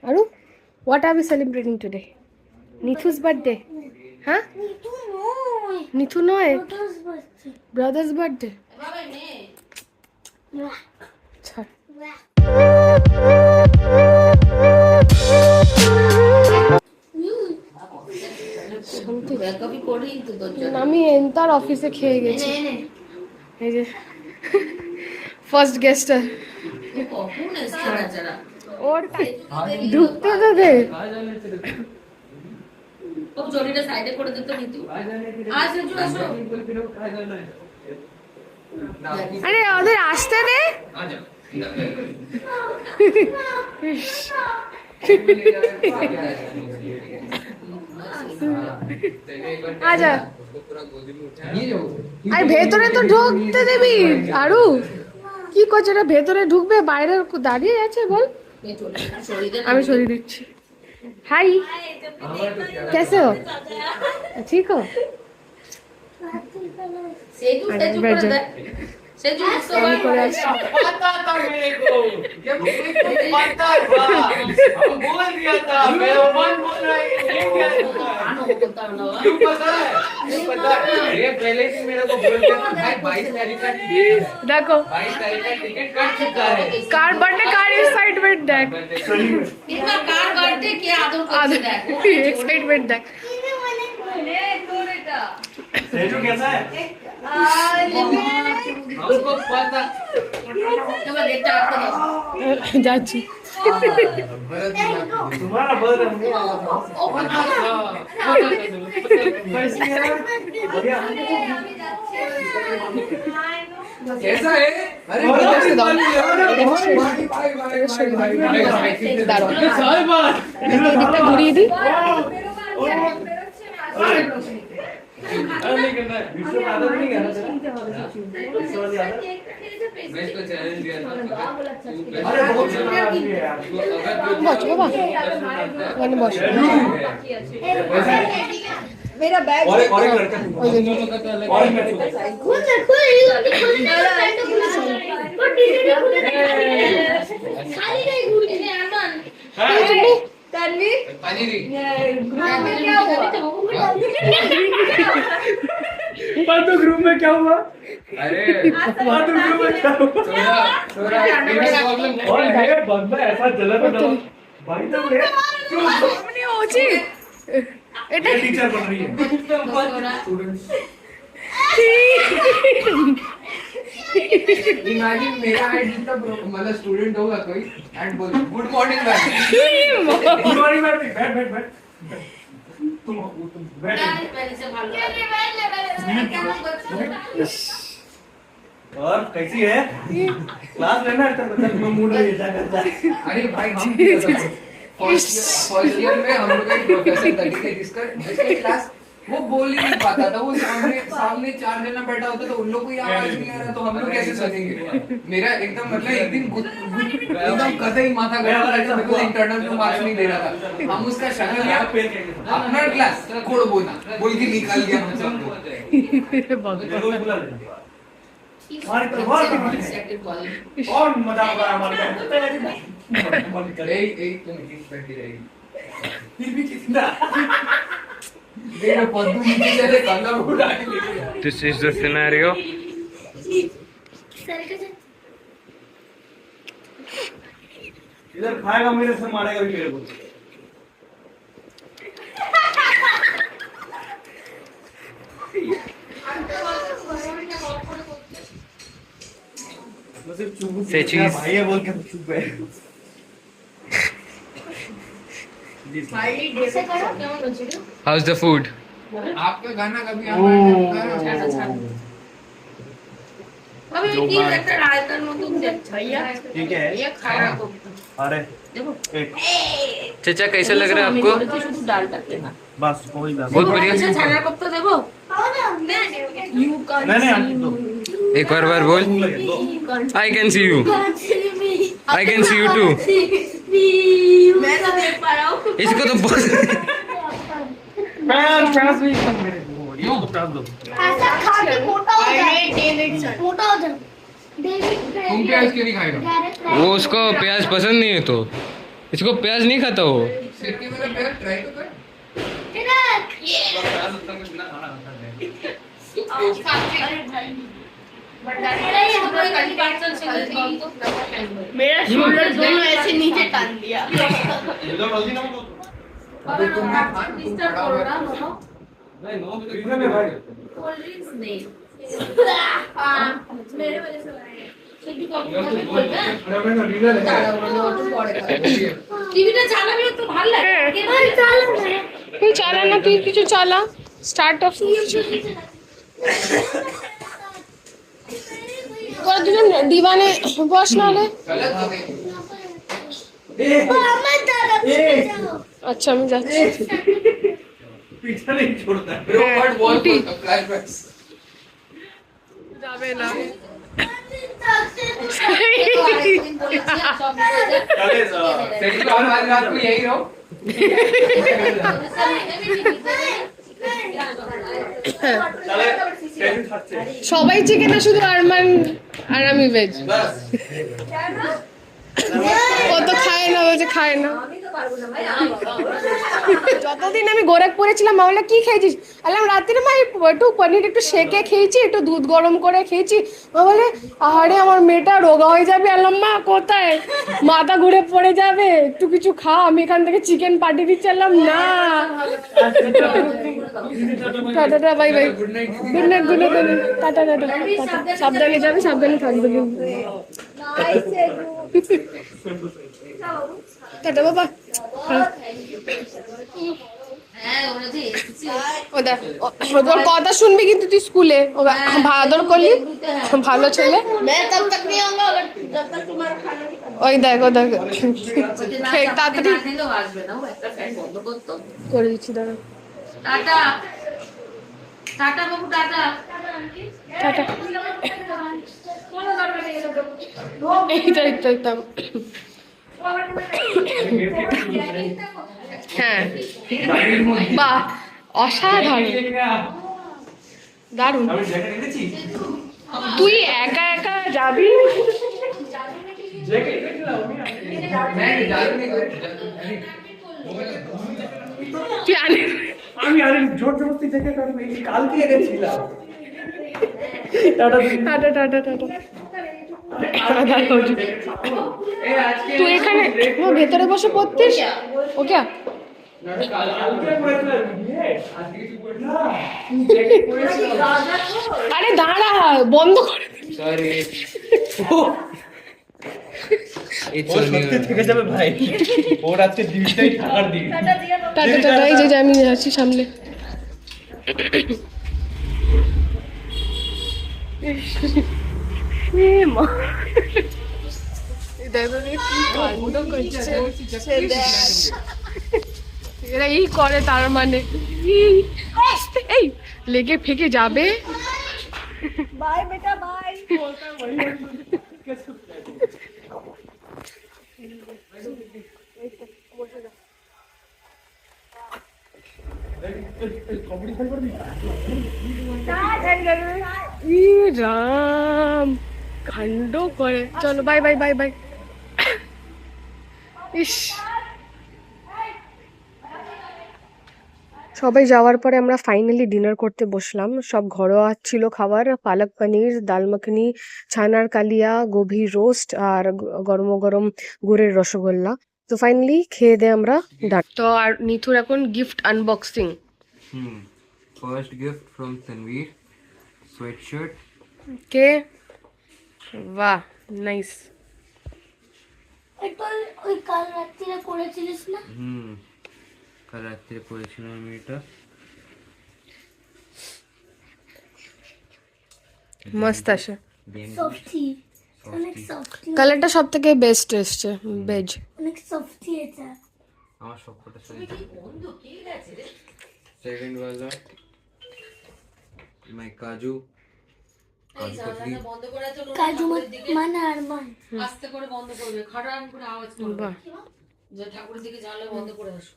Aru, what are we celebrating today? Nithu's birthday. Huh? Nithu noy. Brother's birthday. Chhod. আমি enter অফিসে খেয়ে গেছি এই যে ফার্স্ট গেস্টার ওর ঢুকতে তো দে আরে ওদের আসতে দে আচ্ছা আর ভেতরে তো ঢুকতে দিবি আরু কি করছে না ভেতরে ঢুকবে বাইরে দাঁড়িয়ে আছে বল আমি সরিয়ে দিচ্ছি হাই कैसे हो ठीक हो देखो कार्ड बर्थडे कार्ड एक्साइटमेंट देख कार्ड बर्थडे के आदर एक्साइटमेंट देख सेजू कैसा है जाची तुम्हारा बर्थडे कैसा है अरे घुरी दी नहीं करना है विश्व का आदत नहीं करना विश्व वाली आदत मैं इसको चैलेंज दिया था अरे बहुत छोटा आदमी है यार बच बाबा मैंने बच मेरा बैग और एक लड़का और एक मैं तो ग्रुप में क्या हुआ अरे ग्रुप में क्या हुआ थोड़ा प्रॉब्लम और है बंदा ऐसा जलन ना भाई तो ये हमने ओची এটা टीचर बन रही है इमेजिन मेरा हाइट जितना मतलब स्टूडेंट होगा कोई एंड बोल good morning ma'am good morning ma'am बैठ बैठ बैठ तुम बैठ और कैसी है क्लास लेना है तो बच्चा में मूड में जा करता है अरे भाई हम फर्स्ट ईयर में हम लोग का एक प्रोफेसर था ठीक है जिसका क्लास वो बोल ही नहीं पाता था वो सामने चार जना बैठा होता तो उन लोग को ही आवाज नहीं आ रहा तो हम लोग कैसे सुनेंगे मेरा एकदम मतलब एक दिन एकदम कतई माथा गया था मेरे को इंटरनल में मार्क्स नहीं दे रहा था हम उसका शक्ल लिया अपना क्लास कोड बोल के निकाल दिया हम सबको रोज बुला लेना हमारी तो बहुत और मजा आ रहा है हमारे ए तुम एक बैठी रहेगी फिर भी कितना देखो पद्दू नीचे से कंधा उड़ा के लेके This is the scenario. इधर खाएगा मेरे से मारेगा भी मेरे को Say cheese. भाई है बोल के चुप है How's the food? आपका गाना कभी ठीक है अरे एक चाचा कैसा लग रहा है आपको? बस वही बस बहुत बढ़िया। नहीं एक बार बोल। I can see you. I can see you too. मैं तो देख पा रहा हूँ इसको तो बहुत पैस भी कर मेरे को यो पैस दो ऐसा खा के मोटा हो जाए मोटा हो जाए तुम क्या इसके नहीं खाएगा वो उसको प्याज पसंद नहीं है तो इसको प्याज नहीं खाता वो। सिरके वाला प्याज ट्राई तो कर। प्याज उतना कुछ ना खाना खाता है। मेरा शोल्डर दोनों ऐसे नीचे टान दिया। ये तो हल्दी नमक दो। अबे तुम ना खा, तुम खड़ा हो रहा। नहीं नो तो इधर में भाई। मेरे वजह से টিভিটা চালাবি তো ভালো লাগে তুই চালা না, তুই কিছু চালা, স্টার্ট অফ। তোরা দুজন দিবানে বস নাহলে। गलत हो गई। আচ্ছা আমি যাচ্ছি। पीछा नहीं छोड़ता। Bro, what wall flashbacks? যাবে না। चले सेठी को आज रात को यही रहो। चले कैसे खाते সবাই চিকেন না, শুধু আরমান আর আমি ভেজ। बस ও তো খায় না, বলছে খায় না। যতদিন আমি গোরখপুরে ছিলাম মা বললো কি খেয়েছিস, বললাম রাত্রে মা একটু পনির একটু সেকে খেয়েছি, একটু দুধ গরম করে খেয়েছি। মা বলে আরে আমার মেয়েটা রোগা হয়ে যাবে। বললাম মা কোথায়, মাথা ঘুরে পড়ে যাবে, একটু কিছু খা, আমি এখান থেকে চিকেন পাঠিয়ে দিচ্ছি। বললাম না। Tata bye bye, good night. Good night good night, tata tata tata. সাবধানে যাবে, সাবধানে থাকবে কিন্তু। টাটা বাবা। ও দেখ, ওর কথা শুনবি কিন্তু তুই স্কুলে, ও আদর করলি, ভালো ছেলে। मैं तब तक नहीं आऊंगा अगर जब तक तुम्हारा खाना नहीं खाना। ওই দেখ ও দেখ, তাড়াতাড়ি আসবে না, ও একটা ফ্যান বন্ধ করতো। করে দিচ্ছি, দাঁড়া। টাটা টাটা বাবু, টাটা। টাটা। এইটা এইটা এইটা। হ্যাঁ বাহ, অসাধারণ, দারুণ। আমি জ্যাকেট এনেছি তুই একা একা যাবি? জ্যাকেট এনেছিলাম আমি मैं जादू नहीं कर। তুই আনি। আমি আরে জোর জবরদস্তি জ্যাকেট আমি কালকে এনেছিলাম টাটা টাটা টাটা টাটা। ए आज के তুই এখানে ও ভেতরে বসে পড়তিস ওকে? কালকে করেছিলাম বিয়ে আজকে কিছু করি না জ্যাকেট পরেছিলাম আরে দাঁড়া, বন্ধ করে দে। सॉरी ও সত্যি থেকে যাবে ভাই, ওর আজকে দিনটাই টাকার দিন। Tata tata. এই যে আমি আছি সামনে। এ মা, এই দেখো রে কি কাণ্ড করছে। এরা এই করে, তার মানে এই লেগে ফেকে যাবে। बाय बेटा बाय। ই রাম, কাণ্ড করে। চলো বাই বাই বাই বাই। ইস, সবাই যাওয়ার পরে আমরা ফাইনালি ডিনার করতে বসলাম। সব ঘরোয়া ছিল খাবার, পালক পনির, ডাল মাখনি, ছানার কালিয়া, গোভি রোস্ট আর গরম গরম গুড়ের রসগোল্লা। তো ফাইনালি খেয়ে দিয়ে আমরা ডান। তো আর নিথুর এখন gift unboxing. First gift from Tanvir, sweatshirt. কে? বাহ, নাইস। এটা ওই কাল রাত্রিরে করেছিলিস না? কাল রাত্রে পরেছিলাম আমি এটা। মস্ত আছে, সফটি, অনেক সফটি, কালারটা সব থেকে বেস্ট এসছে, বেজ। অনেক সফটি এটা। আমার সবকটা সাইজ। সেকেন্ড वाला মাই কাজু কাটলি। বন্ধ করার জন্য কাজু মানে আরমান। আস্তে করে বন্ধ করবে, খাটান করে আওয়াজ করবে। বাহ, যে ঠাকুরের দিকে জানলা বন্ধ করে আসো।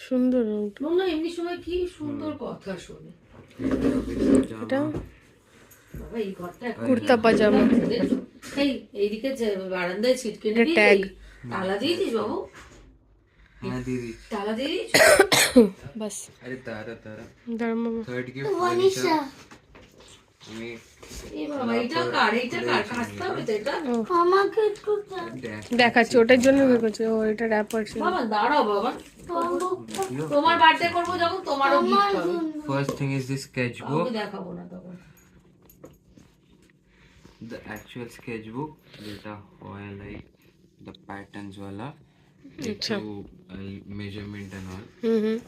সুন্দর। বললো এমনি সময় কি সুন্দর কথা শোনে। এটা বাবা এই ঘরটা কুর্তা পাজামা। এই এইদিকে যে বারান্দায় ছিটকে এটা নিবি, tag। তালা দিয়েছিস বাবু? हाँ दीदी তালা দিয়ে দিয়েছ? বাস अरे तारा तारा দাঁড়া মামা। थर्ड गिफ्ट वनिशा मैं এ বাবা, এইটা কার? এইটা কার? কাজতে হবে তো এটা? আমাকে একটু দাও। দেখাচ্ছি, ওটার জন্য বের করছি। ও এটা র্যাপার ছিল। বাবা দাঁড়াও বাবা, বন্দুকটা তোমার বার্থডে করবো যখন তোমারও আমার গিফট হবে। জন্য। फर्स्ट थिंग इज दिस কাউকে sketchbook দেখাবো না তখন। the actual sketchbook যেটা হয় like the patterns वाला अच्छा। to measurement and all হুম হুম।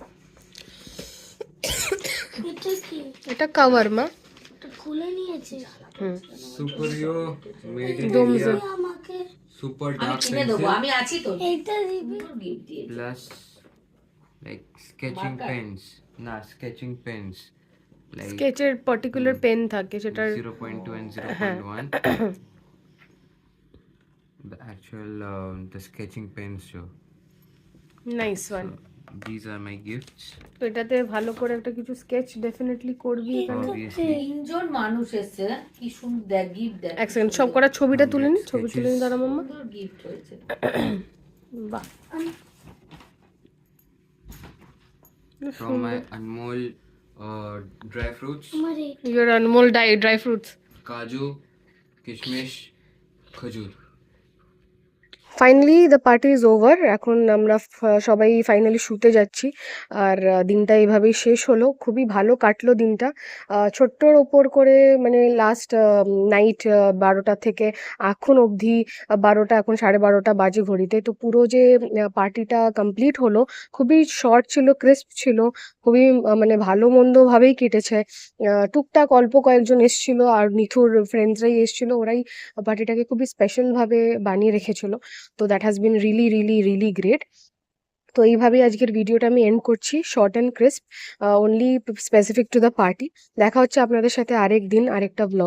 এটা কি? এটা কভার মা। এটা খুলে নিয়েছে। হুম। Superio made in Domzo। India আমাকে super আমি dark কিনে দেবো, pencil আমি আছি তো। এইটা দিবি। গিফট দিয়ে plus like sketching Marker? pens না sketching pens like স্কেচের পার্টিকুলার পেন থাকে সেটার 0.2 and 0.1 the actual the sketching pens show nice one. these are my gifts তো এটাতে ভালো করে একটা কিছু স্কেচ ডেফিনেটলি করবি এখানে। obviously তিনজন মানুষ এসছে, কি সুন্দর দেখ গিফট দেখ। এক সেকেন্ড, সব করা ছবিটা তুলে নি, ছবি তুলে নি দাঁড়া মাম্মা। সুন্দর গিফট হয়েছে। বাহ, from my Anmol dry fruits আমার এই your Anmol dry fruits. kaju kishmish khajur finally the party is over. এখন আমরা সবাই ফাইনালি শুতে যাচ্ছি। আর দিনটা এইভাবেই শেষ হলো। খুবই ভালো কাটলো দিনটা। ছোট্টর ওপর করে মানে লাস্ট নাইট 12টা থেকে এখন অবধি 12টা, এখন 12:30 বাজে ঘড়িতে। তো পুরো যে পার্টিটা কমপ্লিট হলো, খুবই শর্ট ছিল, ক্রিস্প ছিল, খুবই মানে ভালো মন্দভাবেই কেটেছে। টুকটাক অল্প কয়েকজন এসছিল আর নিথুর ফ্রেন্ডসরাই এসছিল, ওরাই পার্টিটাকে খুবই স্পেশালভাবে বানিয়ে রেখেছিল। তো that has been really really really great. তো এইভাবেই আজকের ভিডিওটা আমি এন্ড করছি, short and crisp, only specific to the party. দেখা হচ্ছে আপনাদের সাথে আরেক দিন আরেকটা ব্লগ।